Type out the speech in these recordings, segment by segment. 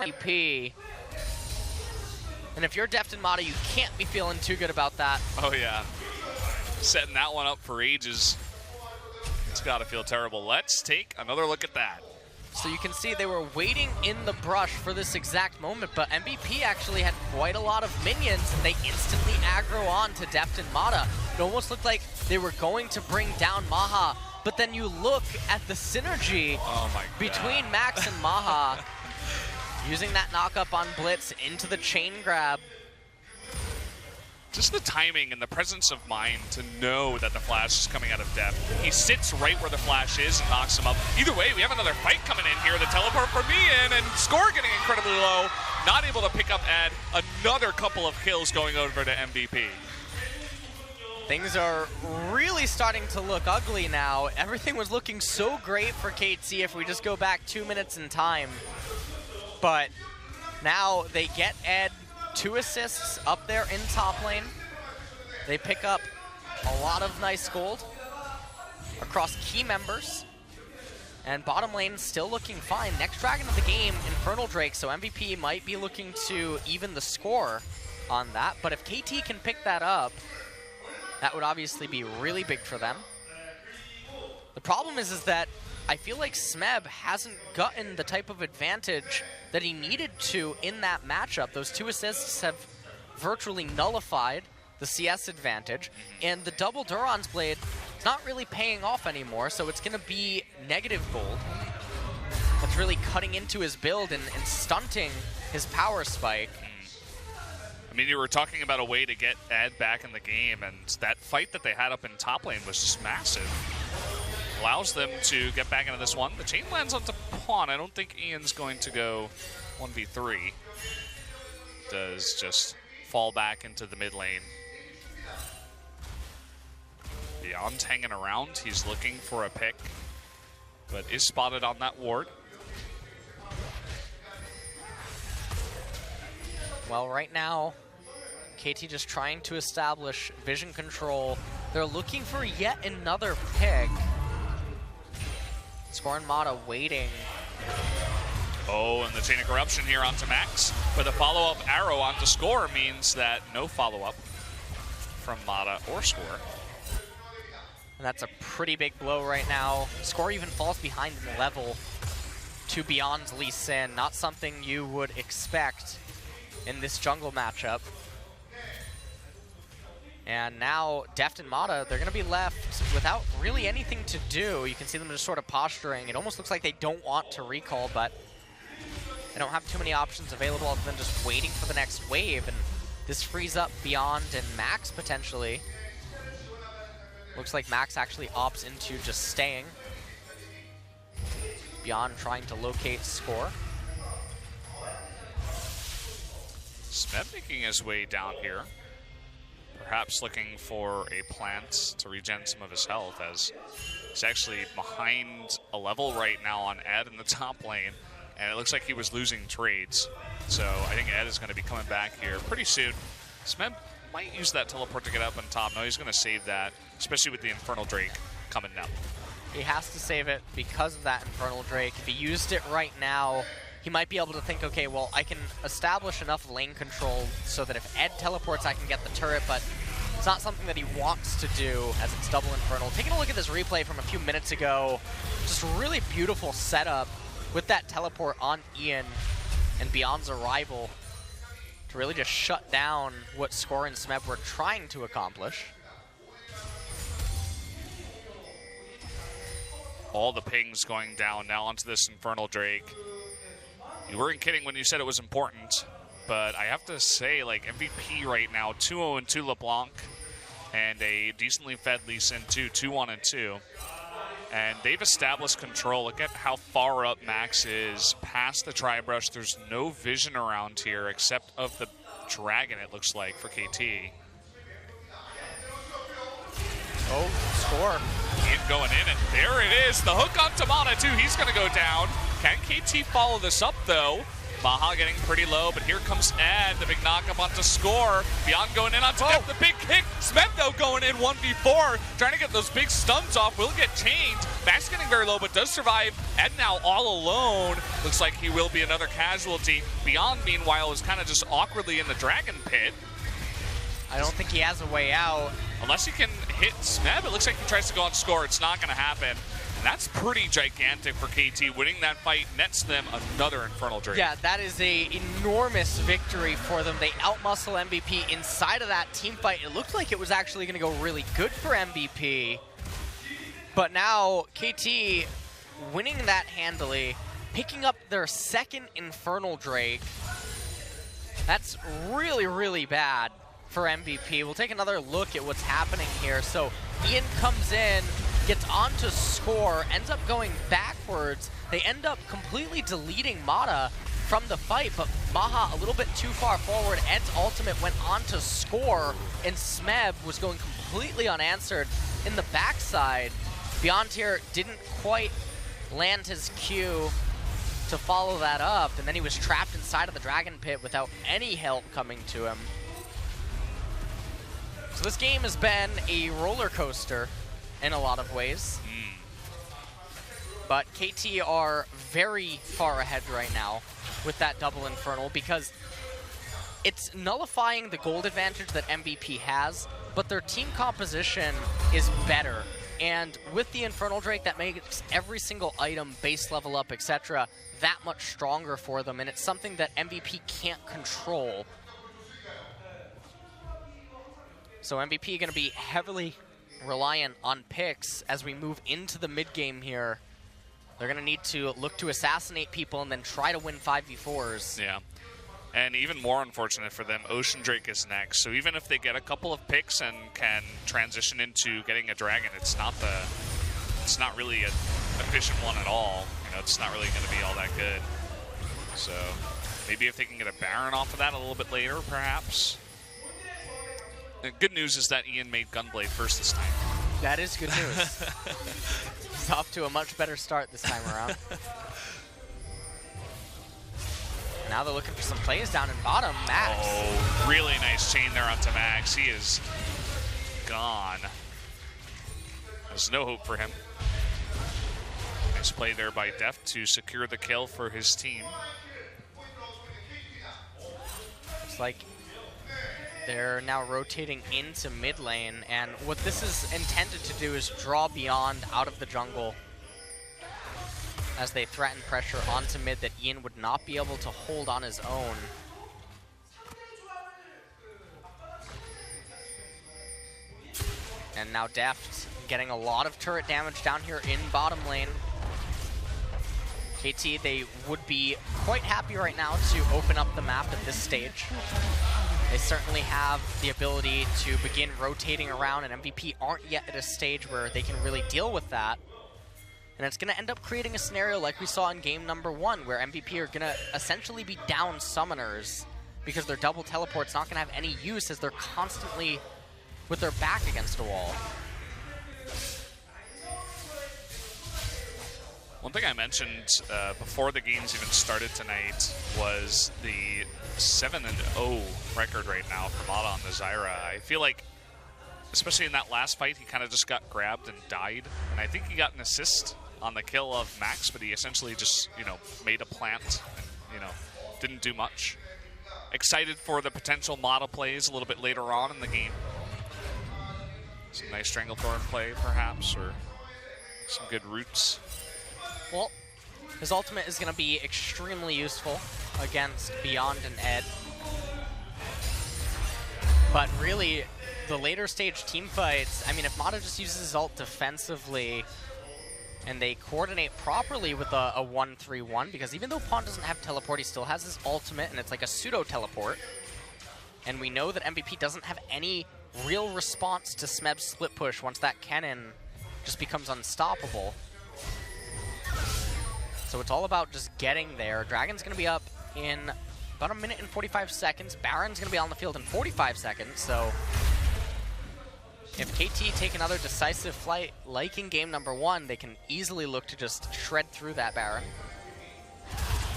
MVP. And if you're Deft and Mata, you can't be feeling too good about that. Oh yeah, setting that one up for ages. It's got to feel terrible. Let's take another look at that. So you can see they were waiting in the brush for this exact moment, but MVP actually had quite a lot of minions, and they instantly aggro on to Deft and Mata. It almost looked like they were going to bring down Maha, but then you look at the synergy between Max and Maha, using that knock-up on Blitz into the chain grab. Just the timing and the presence of mind to know that the flash is coming out of Deft. He sits right where the flash is and knocks him up. Either way, we have another fight coming in here. The teleport for Ian, and score getting incredibly low. Not able to pick up Ed. Another couple of kills going over to MVP. Things are really starting to look ugly now. Everything was looking so great for KT if we just go back 2 minutes in time. But now they get Ed 2 assists up there in top lane. They pick up a lot of nice gold across key members. And bottom lane still looking fine. Next Dragon of the game, Infernal Drake, so MVP might be looking to even the score on that. But if KT can pick that up, that would obviously be really big for them. The problem is that I feel like Smeb hasn't gotten the type of advantage that he needed to in that matchup. Those 2 assists have virtually nullified the CS advantage, and the double Duron's Blade is not really paying off anymore, so it's going to be negative gold. That's really cutting into his build and stunting his power spike. I mean, you were talking about a way to get Ed back in the game, and that fight that they had up in top lane was just massive. Allows them to get back into this one. The chain lands onto Pawn. I don't think Ian's going to go 1v3. Does just fall back into the mid lane. Beyond's hanging around. He's looking for a pick, but is spotted on that ward. Well, right now, KT just trying to establish vision control. They're looking for yet another pick. Score and Mata waiting. Oh, and the Chain of Corruption here onto Max. But the follow-up arrow onto Score means that no follow-up from Mata or Score. And that's a pretty big blow right now. Score even falls behind in level to Beyond's Lee Sin. Not something you would expect in this jungle matchup. And now Deft and Mata, they're going to be left without really anything to do. You can see them just sort of posturing. It almost looks like they don't want to recall, but they don't have too many options available other than just waiting for the next wave. And this frees up Beyond and Max potentially. Looks like Max actually opts into just staying. Beyond trying to locate Score. Smeb making his way down here. Perhaps looking for a plant to regen some of his health, as he's actually behind a level right now on Ed in the top lane, and it looks like he was losing trades. So I think Ed is going to be coming back here pretty soon. Smeb might use that teleport to get up on top. No, he's going to save that, especially with the Infernal Drake coming up. He has to save it because of that Infernal Drake. If he used it right now, he might be able to think, okay, well, I can establish enough lane control so that if Ed teleports, I can get the turret, but it's not something that he wants to do as it's double Infernal. Taking a look at this replay from a few minutes ago, just really beautiful setup with that teleport on Ian and Beyond's arrival to really just shut down what Score and Smeb were trying to accomplish. All the pings going down now onto this Infernal Drake. You weren't kidding when you said it was important, but I have to say, like, MVP right now, 2-0-2 LeBlanc, and a decently fed Lee Sin too, 2-1-2. And they've established control. Look at how far up Max is past the Tri-Brush. There's no vision around here except of the Dragon, it looks like, for KT. Oh, Score. Going in, and there it is. The hook on Tamana, too. He's going to go down. Can KT follow this up, though? Maha getting pretty low, but here comes Ed, the big knock-up onto score. Beyond going in onto Def, the big kick. Smeb, though, going in 1v4, trying to get those big stuns off, will get chained. Max getting very low, but does survive. Ed now all alone. Looks like he will be another casualty. Beyond, meanwhile, is kind of just awkwardly in the Dragon Pit. I don't think he has a way out. Unless he can hit Smeb, it looks like he tries to go on score. It's not going to happen. That's pretty gigantic for KT. Winning that fight nets them another Infernal Drake. Yeah, that is an enormous victory for them. They outmuscle MVP inside of that team fight. It looked like it was actually going to go really good for MVP. But now KT winning that handily, picking up their second Infernal Drake. That's really, really bad for MVP. We'll take another look at what's happening here. So Ian comes in, gets onto score, ends up going backwards. They end up completely deleting Mata from the fight, but Maha a little bit too far forward. Ed's ultimate went onto score, and Smeb was going completely unanswered in the backside. Beyond here didn't quite land his Q to follow that up, and then he was trapped inside of the Dragon Pit without any help coming to him. So this game has been a roller coaster in a lot of ways. But KT are very far ahead right now with that double Infernal because it's nullifying the gold advantage that MVP has, but their team composition is better. And with the Infernal Drake, that makes every single item, base level up, etc., that much stronger for them, and it's something that MVP can't control. So MVP going to be heavily reliant on picks as we move into the mid game here. They're going to need to look to assassinate people and then try to win 5v4s. Yeah. And even more unfortunate for them, Ocean Drake is next. So even if they get a couple of picks and can transition into getting a dragon, it's not really an efficient one at all. You know, it's not really going to be all that good. So maybe if they can get a Baron off of that a little bit later, perhaps. The good news is that Ian made Gunblade first this time. That is good news. He's off to a much better start this time around. Now they're looking for some plays down in bottom. Max. Oh, really nice chain there onto Max. He is gone. There's no hope for him. Nice play there by Deft to secure the kill for his team. Looks like they're now rotating into mid lane, and what this is intended to do is draw Beyond out of the jungle as they threaten pressure onto mid that Ian would not be able to hold on his own. And now Deft getting a lot of turret damage down here in bottom lane. KT, they would be quite happy right now to open up the map at this stage. They certainly have the ability to begin rotating around, and MVP aren't yet at a stage where they can really deal with that. And it's going to end up creating a scenario like we saw in game number 1, where MVP are going to essentially be down summoners because their double teleport's not going to have any use as they're constantly with their back against a wall. One thing I mentioned before the games even started tonight was the 7-0 record right now for Mata on the Zyra. I feel like, especially in that last fight, he kind of just got grabbed and died. And I think he got an assist on the kill of Max, but he essentially just, made a plant and, didn't do much. Excited for the potential Mata plays a little bit later on in the game. Some nice Stranglethorn play, perhaps, or some good roots. Well, his ultimate is going to be extremely useful against Beyond and Ed. But really, the later stage team fights, I mean, if Mata just uses his ult defensively and they coordinate properly with a 1-3-1, because even though Pawn doesn't have teleport, he still has his ultimate, and it's like a pseudo-teleport. And we know that MVP doesn't have any real response to Smeb's split push once that cannon just becomes unstoppable. So it's all about just getting there. Dragon's going to be up in about 1 minute and 45 seconds. Baron's going to be on the field in 45 seconds. So if KT take another decisive flight like in game number 1, they can easily look to just shred through that Baron.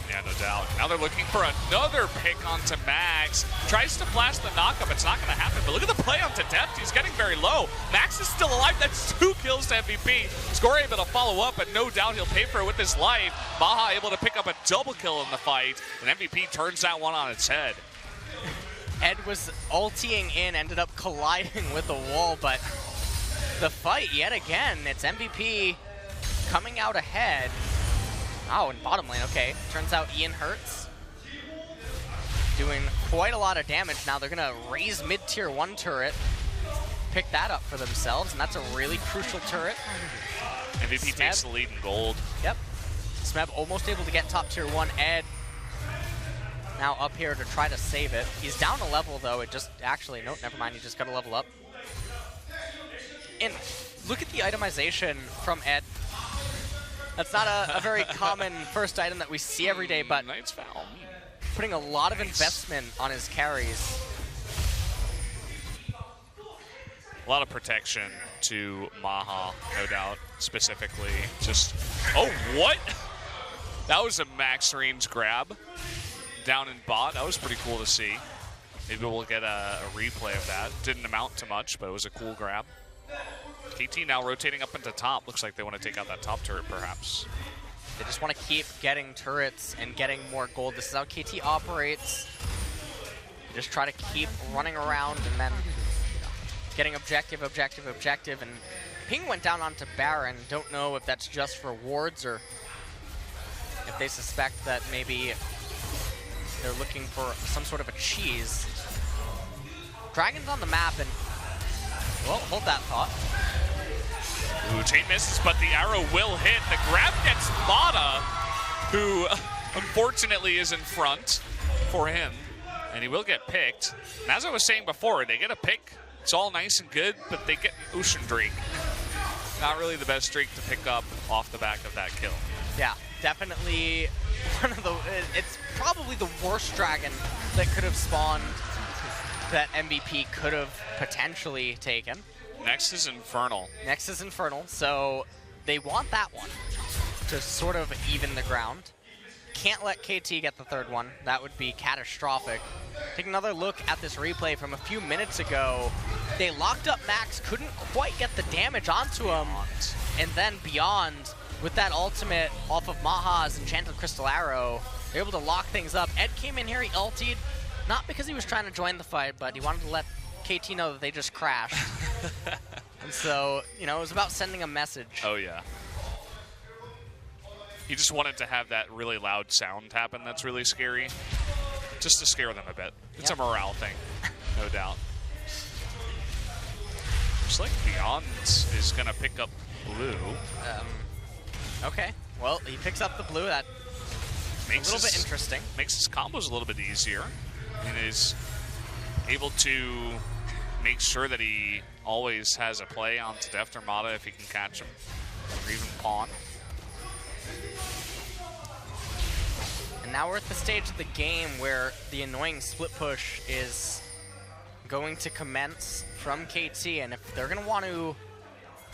Yeah, no doubt. Now they're looking for another pick onto Max. Tries to flash the knockup. It's not going to happen. But look at the play onto Deft. He's getting very low. Max is still alive. That's 2 kills to MVP. Score able to follow up, but no doubt he'll pay for it with his life. Baja able to pick up a double kill in the fight. And MVP turns that one on its head. Ed was ulting in, ended up colliding with the wall, but the fight yet again, it's MVP coming out ahead. Oh, in bottom lane, okay. Turns out Ian hurts. Doing quite a lot of damage now. They're gonna raise mid-tier 1 turret, pick that up for themselves, and that's a really crucial turret. MVP takes the lead in gold. Yep. Smeb almost able to get top tier 1. Ed now up here to try to save it. He's down a level though. It just actually, nope, never mind. He just got to level up. And look at the itemization from Ed. That's not a very common first item that we see every day, but Knight's Foul. Putting a lot of investment on his carries. A lot of protection to Maha, no doubt, specifically. Just, oh, what? That was a max range grab down in bot. That was pretty cool to see. Maybe we'll get a replay of that. Didn't amount to much, but it was a cool grab. KT now rotating up into top. Looks like they want to take out that top turret, perhaps. They just want to keep getting turrets and getting more gold. This is how KT operates. You just try to keep running around and then getting objective. And Ping went down onto Baron. Don't know if that's just for wards or if they suspect that maybe they're looking for some sort of a cheese. Dragon's on the map and, well, hold that thought. Ooh, chain misses, but the arrow will hit. The grab gets Mata, who unfortunately is in front for him, and he will get picked. And as I was saying before, they get a pick. It's all nice and good, but they get an Ocean Drake. Not really the best Drake to pick up off the back of that kill. Yeah, definitely one of the, it's probably the worst dragon that could have spawned that MVP could have potentially taken. Next is Infernal. Next is Infernal, so they want that one to sort of even the ground. Can't let KT get the third one. That would be catastrophic. Take another look at this replay from a few minutes ago. They locked up Max, couldn't quite get the damage onto him, and then Beyond, with that ultimate off of Maha's Enchanted Crystal Arrow, they're able to lock things up. Ed came in here, he ultied, not because he was trying to join the fight, but he wanted to let KT know that they just crashed. And so, you know, it was about sending a message. Oh, yeah. He just wanted to have that really loud sound happen that's really scary, just to scare them a bit. It's a morale thing, no doubt. Looks like Beyond is going to pick up blue. Okay, well, he picks up the blue. That makes a little bit interesting. Makes his combos a little bit easier. And is able to make sure that he always has a play onto Deft or Mata if he can catch him, or even Pawn. And now we're at the stage of the game where the annoying split push is going to commence from KT, and if they're going to want to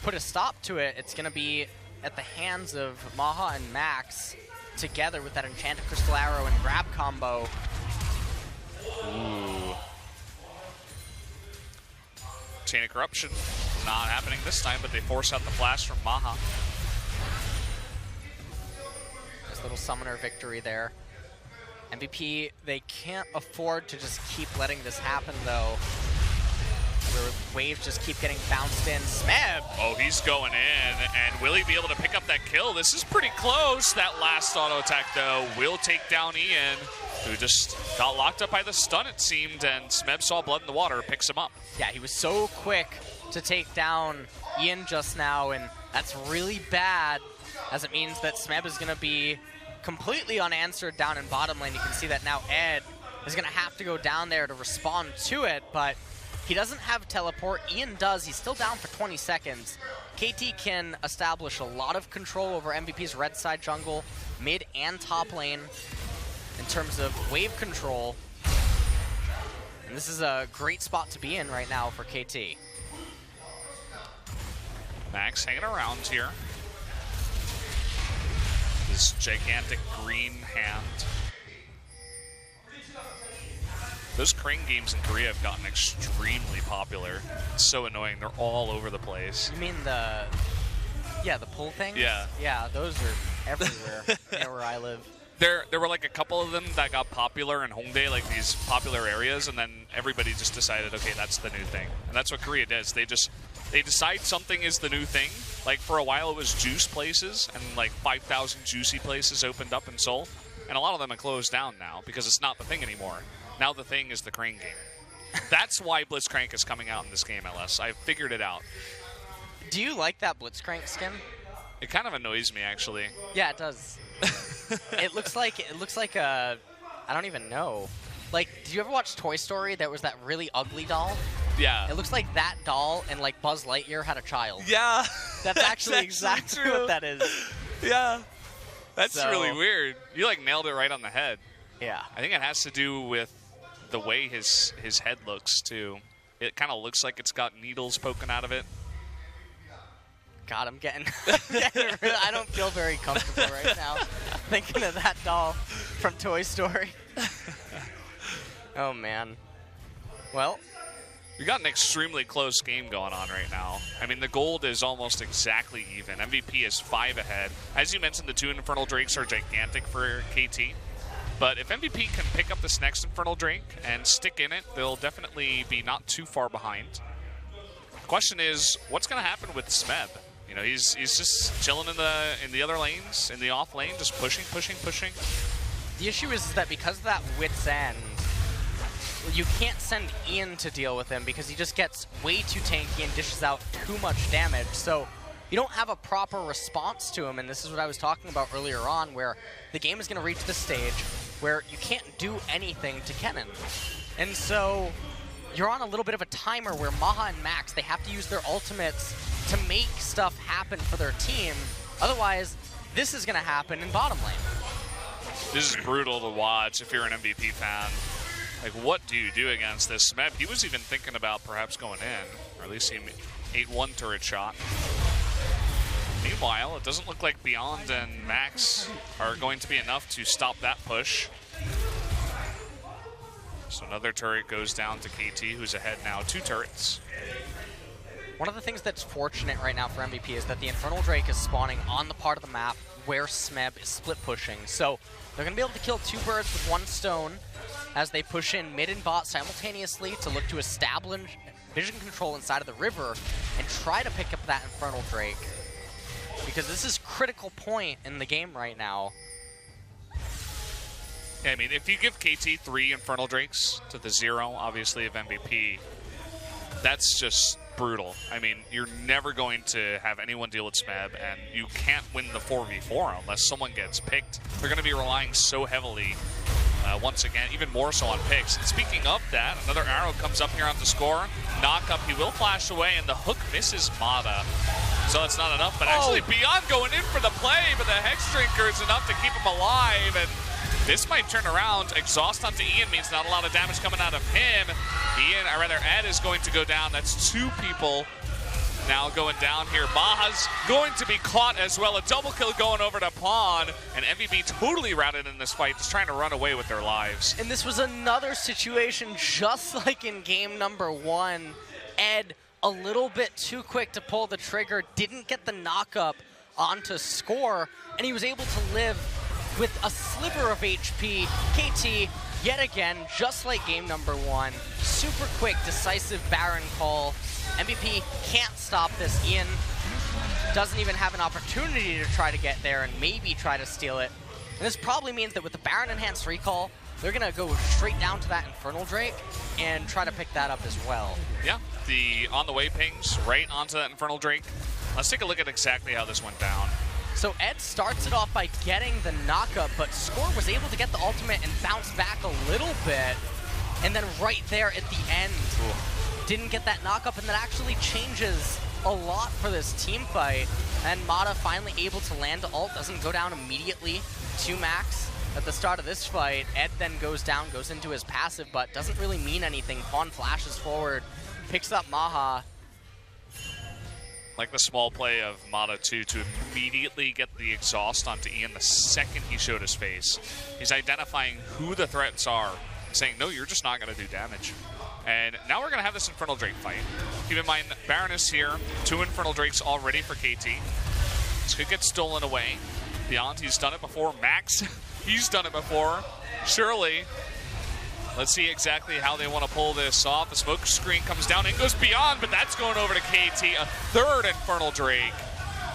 put a stop to it, it's going to be at the hands of Maha and Max together with that Enchanted Crystal Arrow and grab combo. Ooh. Chain of Corruption not happening this time, but they force out the flash from Maha. Nice little summoner victory there. MVP, they can't afford to just keep letting this happen, though. Where waves just keep getting bounced in. Smeb! Oh, he's going in, and will he be able to pick up that kill? This is pretty close. That last auto attack, though, will take down Ian, who just got locked up by the stun, it seemed, and Smeb saw blood in the water, picks him up. Yeah, he was so quick to take down Ian just now, and that's really bad, as it means that Smeb is going to be completely unanswered down in bottom lane. You can see that now Ed is going to have to go down there to respond to it, but he doesn't have teleport. Ian does. He's still down for 20 seconds. KT can establish a lot of control over MVP's red side jungle, mid and top lane, in terms of wave control. And this is a great spot to be in right now for KT. Max hanging around here. The this gigantic green hand. Those crane games in Korea have gotten extremely popular. It's so annoying. They're all over the place. You mean the pull things? Yeah. Yeah, those are everywhere near where I live. There were like a couple of them that got popular in Hongdae, like these popular areas, and then everybody just decided, okay, that's the new thing. And that's what Korea does. They decide something is the new thing. Like for a while it was juice places, and like 5,000 juicy places opened up in Seoul. And a lot of them have closed down now because it's not the thing anymore. Now the thing is the crane game. That's why Blitzcrank is coming out in this game, LS. I've figured it out. Do you like that Blitzcrank skin? It kind of annoys me, actually. Yeah, it does. It looks like a, I don't even know. Like, did you ever watch Toy Story? There was that really ugly doll. Yeah. It looks like that doll and like Buzz Lightyear had a child. Yeah. That's actually exactly true. what that is. Yeah. That's So- really weird. You like nailed it right on the head. Yeah. I think it has to do with the way his head looks too. It kind of looks like it's got needles poking out of it. God, I'm getting I don't feel very comfortable right now thinking of that doll from Toy Story. Oh, man. Well, We got an extremely close game going on right now. I mean, the gold is almost exactly even. MVP is 5 ahead. As you mentioned, the 2 Infernal Drakes are gigantic for KT. But if MVP can pick up this next Infernal Drake and stick in it, they'll definitely be not too far behind. The question is, what's going to happen with Smeb? You know, he's just chilling in the other lanes, in the off lane, just pushing. the issue is that because of that Wit's End, you can't send Ian to deal with him because he just gets way too tanky and dishes out too much damage. So you don't have a proper response to him, and this is what I was talking about earlier on, where the game is going to reach the stage where you can't do anything to Kennen. And so you're on a little bit of a timer where Maha and Max, they have to use their ultimates to make stuff happen for their team. Otherwise, this is going to happen in bottom lane. This is brutal to watch if you're an MVP fan. Like, what do you do against this? Smeb, he was even thinking about perhaps going in, or at least he 8-1 turret shot. Meanwhile, it doesn't look like Beyond and Max are going to be enough to stop that push. So another turret goes down to KT, who's ahead now 2 turrets. One of the things that's fortunate right now for MVP is that the Infernal Drake is spawning on the part of the map where Smeb is split pushing. So they're going to be able to kill 2 birds with 1 stone as they push in mid and bot simultaneously to look to establish vision control inside of the river and try to pick up that Infernal Drake. Because this is critical point in the game right now. Yeah, I mean, if you give KT 3 Infernal Drakes to the 0, obviously, of MVP, that's just brutal. I mean, you're never going to have anyone deal with Smeb, and you can't win the 4v4 unless someone gets picked. They're going to be relying so heavily, once again, even more so on picks. And speaking of that, another arrow comes up here on the score. Knock up, he will flash away, and the hook misses Mata. So it's not enough, but actually Beyond going in for the play, but the Hex Drinker is enough to keep him alive, and this might turn around. Exhaust onto Ian means not a lot of damage coming out of him. Ed is going to go down. That's 2 people now going down here. Maha's going to be caught as well. A double kill going over to Pawn, and MVP totally routed in this fight, just trying to run away with their lives. And this was another situation just like in game number 1. Ed, a little bit too quick to pull the trigger, didn't get the knock-up onto score, and he was able to live with a sliver of HP. KT, yet again, just like game number 1, super quick, decisive Baron call. MVP can't stop this. Ian doesn't even have an opportunity to try to get there and maybe try to steal it. And this probably means that with the Baron enhanced recall, they're going to go straight down to that Infernal Drake and try to pick that up as well. Yeah, the on-the-way pings right onto that Infernal Drake. Let's take a look at exactly how this went down. So Ed starts it off by getting the knockup, but Score was able to get the ultimate and bounce back a little bit. And then right there at the end, didn't get that knockup, and that actually changes a lot for this team fight. And Mata finally able to land the ult, doesn't go down immediately to Max at the start of this fight. Ed then goes down, goes into his passive, but doesn't really mean anything. Pawn flashes forward, picks up Maha. like the small play of Mata 2 to immediately get the exhaust onto Ian the second he showed his face. He's identifying who the threats are, saying, no, you're just not going to do damage. And now we're going to have this Infernal Drake fight. Keep in mind, Baron is here. 2 Infernal Drakes already for KT. This could get stolen away. Beyond, he's done it before. Max, he's done it before. Surely. Let's see exactly how they want to pull this off. The smoke screen comes down and goes Beyond, but that's going over to KT. A 3rd Infernal Drake.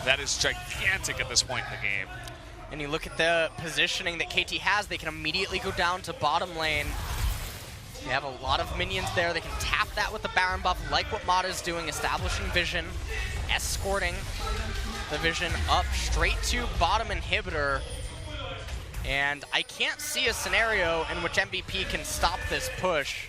That is gigantic at this point in the game. And you look at the positioning that KT has, they can immediately go down to bottom lane. They have a lot of minions there. They can tap that with the Baron buff, like what Mata's doing, establishing vision, escorting the vision up straight to bottom inhibitor. And I can't see a scenario in which MVP can stop this push.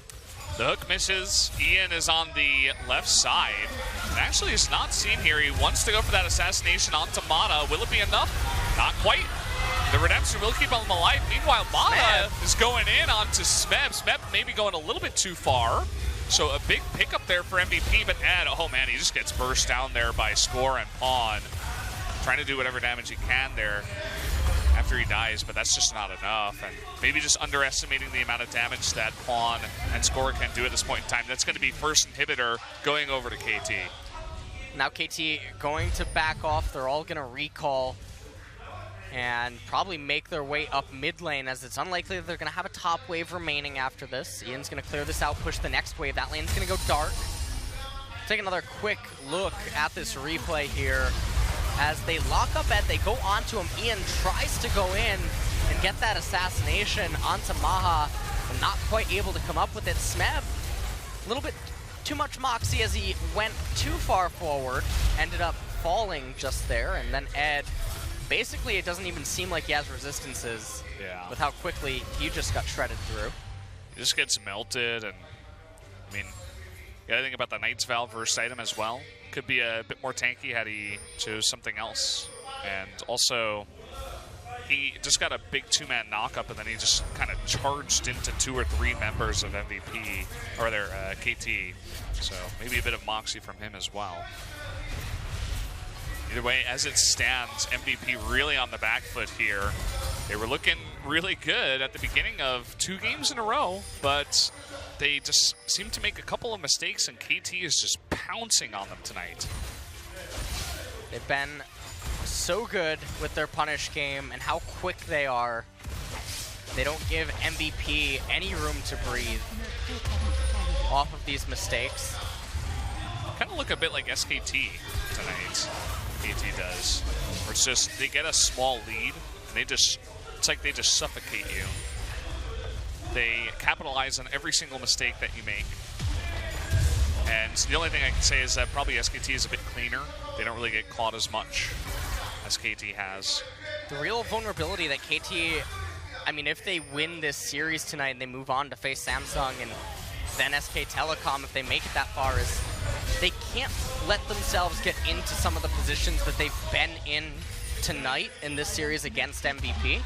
The hook misses. Ian is on the left side. And actually, it's not seen here. He wants to go for that assassination onto Mata. Will it be enough? Not quite. The redemption will keep him alive. Meanwhile, Mata is going in onto Smeb. Smeb maybe going a little bit too far. So a big pickup there for MVP, but Ed, oh man, he just gets burst down there by Score and Pawn. Trying to do whatever damage he can there after he dies, but that's just not enough. And maybe just underestimating the amount of damage that Pawn and Score can do at this point in time. That's going to be first inhibitor going over to KT. Now KT going to back off. They're all going to recall and probably make their way up mid lane, as it's unlikely that they're going to have a top wave remaining after this. Ian's going to clear this out, push the next wave. That lane's going to go dark. Take another quick look at this replay here. As they lock up Ed, they go onto him. Ian tries to go in and get that assassination onto Maha, but not quite able to come up with it. Smeb, a little bit too much moxie as he went too far forward, ended up falling just there, and then Ed, basically it doesn't even seem like he has resistances with how quickly he just got shredded through. He just gets melted, and I mean, you gotta think about the Knight's Vow first item as well. Could be a bit more tanky had he chose something else. And also, he just got a big 2-man knockup, and then he just kind of charged into 2 or 3 members of MVP, or their KT. So maybe a bit of moxie from him as well. Either way, as it stands, MVP really on the back foot here. They were looking really good at the beginning of 2 games in a row, but they just seem to make a couple of mistakes, and KT is just pouncing on them tonight. They've been so good with their punish game and how quick they are. They don't give MVP any room to breathe off of these mistakes. Kind of look a bit like SKT tonight. KT does. Where it's just, they get a small lead, and they just, it's like they just suffocate you. They capitalize on every single mistake that you make. And the only thing I can say is that probably SKT is a bit cleaner. They don't really get caught as much as KT has. The real vulnerability that KT, I mean, if they win this series tonight and they move on to face Samsung and then SK Telecom, if they make it that far, is they can't let themselves get into some of the positions that they've been in tonight in this series against MVP.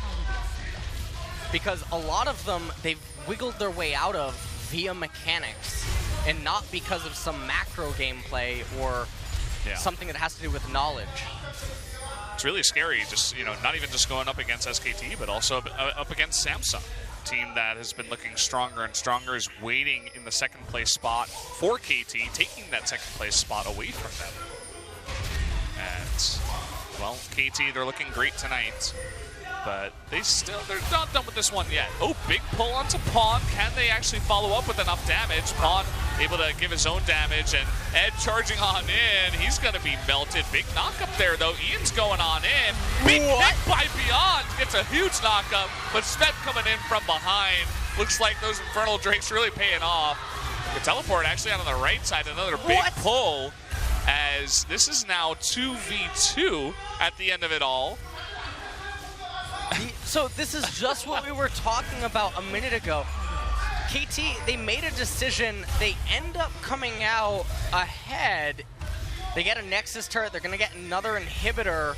Because a lot of them, they've wiggled their way out of via mechanics and not because of some macro gameplay or something that has to do with knowledge. It's really scary, just, you know, not even just going up against SKT, but also up against Samsung. A team that has been looking stronger and stronger, is waiting in the second place spot for KT, taking that second place spot away from them. And, well, KT, they're looking great tonight. But they're not done with this one yet. Oh, big pull onto Pawn. Can they actually follow up with enough damage? Pawn able to give his own damage, and Ed charging on in. He's going to be melted. Big knockup there, though. Ian's going on in. Big hit by Beyond. Gets a huge knockup, but Smeb coming in from behind. Looks like those Infernal Drakes really paying off. The teleport actually out on the right side. Another big pull, as this is now 2v2 at the end of it all. So this is just what we were talking about a minute ago. KT, they made a decision. They end up coming out ahead. They get a Nexus turret. They're going to get another inhibitor.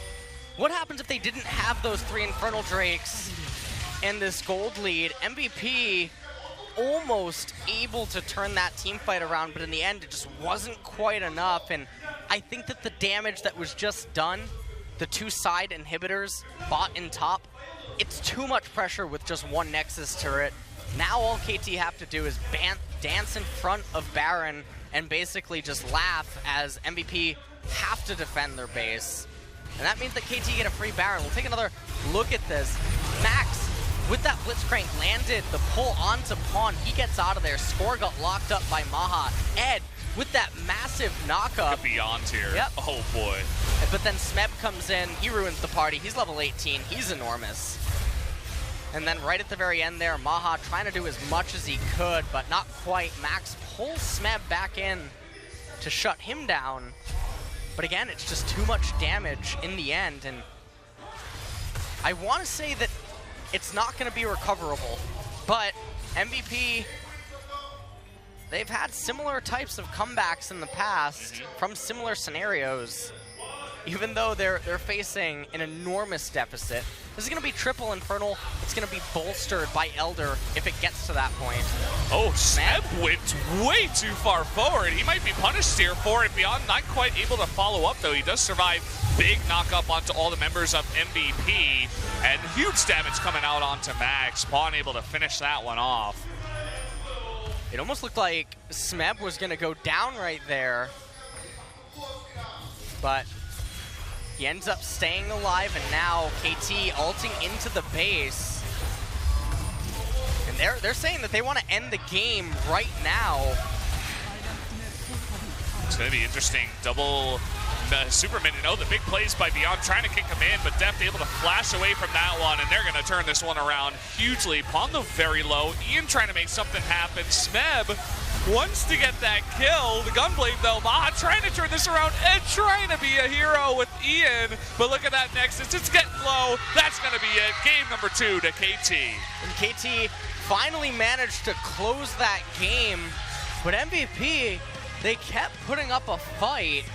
What happens if they didn't have those 3 Infernal Drakes and this gold lead? MVP almost able to turn that team fight around, but in the end, it just wasn't quite enough. And I think that the damage that was just done, the two side inhibitors, bot and top, it's too much pressure with just one Nexus turret. Now all KT have to do is dance in front of Baron and basically just laugh as MVP have to defend their base. And that means that KT get a free Baron. We'll take another look at this. Max, with that Blitzcrank, landed the pull onto Pawn. He gets out of there. Score got locked up by Maha. Ed, with that massive knockup. Beyond here. Yep. Oh, boy. But then Smeb comes in. He ruins the party. He's level 18. He's enormous. And then right at the very end there, Maha trying to do as much as he could, but not quite. Max pulls Smeb back in to shut him down. But again, it's just too much damage in the end. And I want to say that it's not going to be recoverable. But MVP, they've had similar types of comebacks in the past from similar scenarios. Even though they're facing an enormous deficit. This is going to be triple Infernal. It's going to be bolstered by Elder if it gets to that point. Oh, Smeb went way too far forward. He might be punished here for it. Beyond not quite able to follow up, though. He does survive. Big knock-up onto all the members of MVP. And huge damage coming out onto Max. Pawn able to finish that one off. It almost looked like Smeb was going to go down right there. But he ends up staying alive, and now KT ulting into the base. And they're saying that they want to end the game right now. It's going to be interesting. Double super minute. Oh, the big plays by Beyond trying to kick him in, but Deft able to flash away from that one, and they're going to turn this one around hugely. Pawn though very low. Ian trying to make something happen. Smeb wants to get that kill. The Gunblade though, Maha trying to turn this around and trying to be a hero with Ian. But look at that Nexus, it's getting low. That's gonna be it. Game number 2 to KT. And KT finally managed to close that game. But MVP, they kept putting up a fight.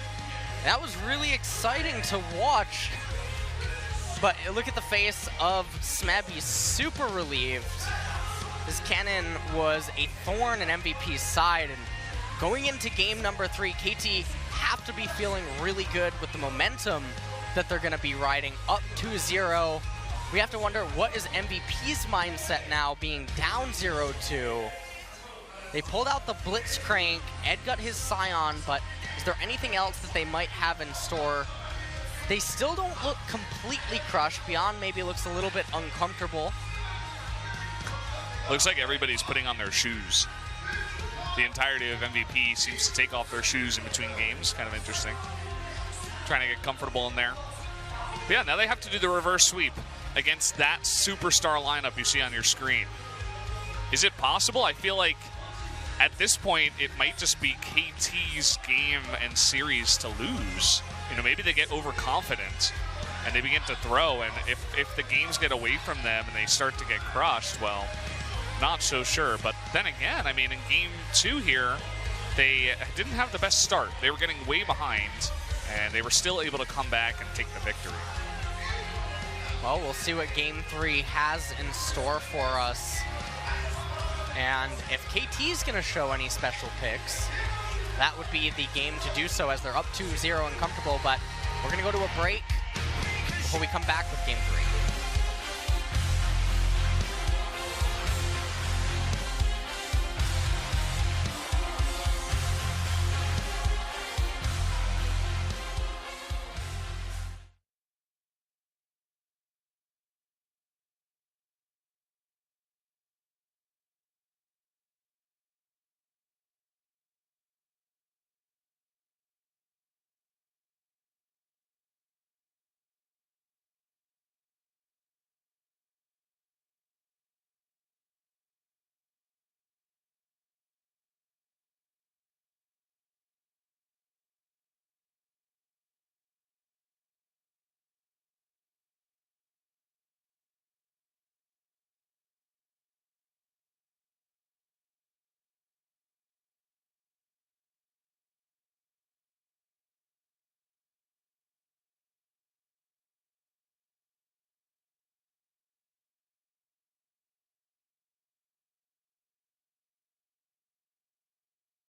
That was really exciting to watch. But look at the face of Smeb, he's super relieved. This cannon was a thorn in MVP's side, and going into game number 3, KT have to be feeling really good with the momentum that they're gonna be riding up 2-0. We have to wonder, what is MVP's mindset now being down 0-2? They pulled out the Blitzcrank, Ed got his Scion, but is there anything else that they might have in store? They still don't look completely crushed. Beyond maybe looks a little bit uncomfortable. Looks like everybody's putting on their shoes. The entirety of MVP seems to take off their shoes in between games. Kind of interesting. Trying to get comfortable in there. But yeah, now they have to do the reverse sweep against that superstar lineup you see on your screen. Is it possible? I feel like at this point, it might just be KT's game and series to lose. You know, maybe they get overconfident and they begin to throw, and if the games get away from them and they start to get crushed, well, not so sure. But then again, I mean, in game 2 here, they didn't have the best start. They were getting way behind, and they were still able to come back and take the victory. Well, we'll see what game 3 has in store for us. And if KT's going to show any special picks, that would be the game to do so, as they're up 2-0 and comfortable. But we're going to go to a break before we come back with game 3.